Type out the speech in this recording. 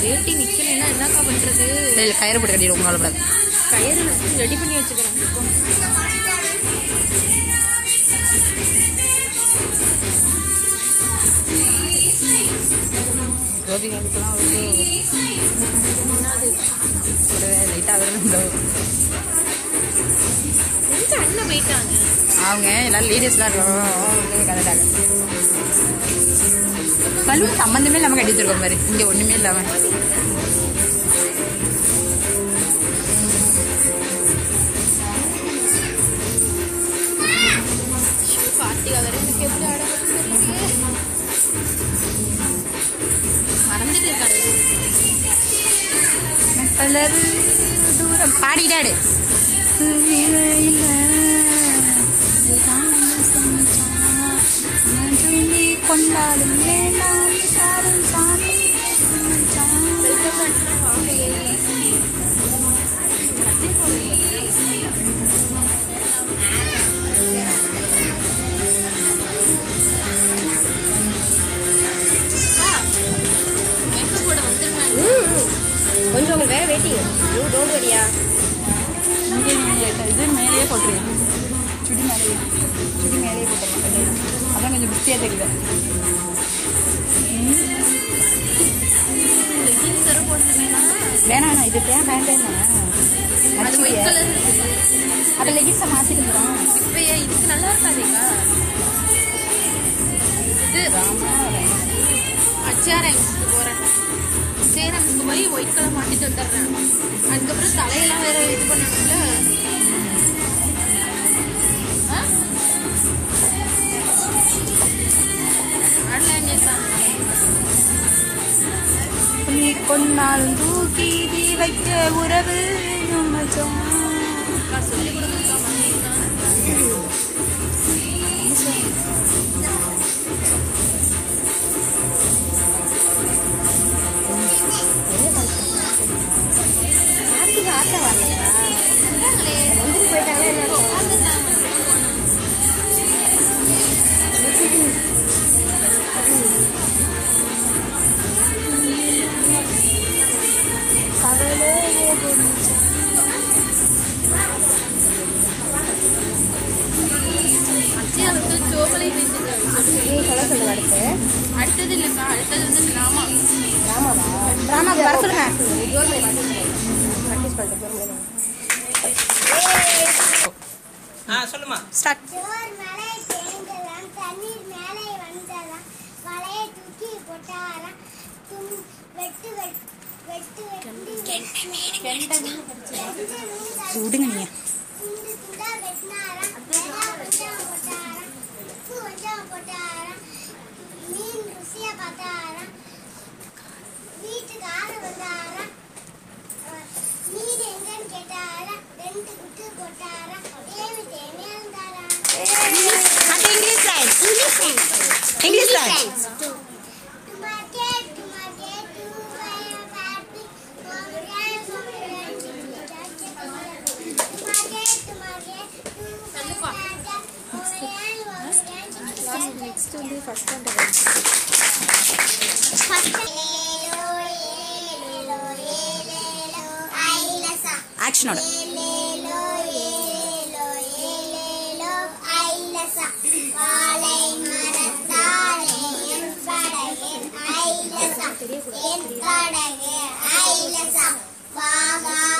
வேட்டி நிக்கலைன்னா என்னக்கா பண்றது? கயிறு போட்டு கட்டிடுவோம், உங்களால் கயிறு ரெடி பண்ணி வச்சுக்கிறேன். கோபிகளுக்கெல்லாம் வந்து ஒரு லைட்டாக வருது. அண்ணன் போயிட்டாங்க அவங்க எல்லாரும் லேடிஸ்லாம் கலட்டாங்க. பலூன் சம்மந்தமே இல்லாமல் கட்டி வச்சிருக்கோம் மாதிரி, இங்கே ஒன்றுமே இல்லாமல். கார்த்திகா வேற எனக்கு எப்படி ஆட மறந்துட்டு இருக்காரு. தூரம் பாடிடாடு கொண்டாலும் கொஞ்சம் உங்களுக்கு வேற வெயிட்டிங். டோன்ட் வரியா, இது மேலேயே போட்டுருங்க. சுடி மேலேயே போட்டுருங்க. அதான் கொஞ்சம் பிஸியாக தெரியுது. வேணாம் இது தேன் வேண்டாம். அது லெகின்ஸை மாற்றிருந்தோம். இப்போ இதுக்கு நல்லா இருக்காதீங்க. இது அச்சாரம்ஸ்க்கு போகிறேன். சேரம்ஸ்க்கு போய் ஒயிட் கலர் மாற்றிட்டு வந்துடுறேன். அதுக்கப்புறம் தலையெல்லாம் வேற இது பண்ணணும்ல. கொண்டாலும் தூக்கி வைக்க உறவு சொல்லி ஆட்டை வரலையா போயிட்டாங்க. அடுத்தது இல்லைக்கா, அடுத்தது வந்து டிராமா. டிராமாவுக்கு வர சொல்லுங்க. சொல்லுமா. ஸ்டார்ட். விடுங்க நீங்க. English lines. Next to the first one. Action order. First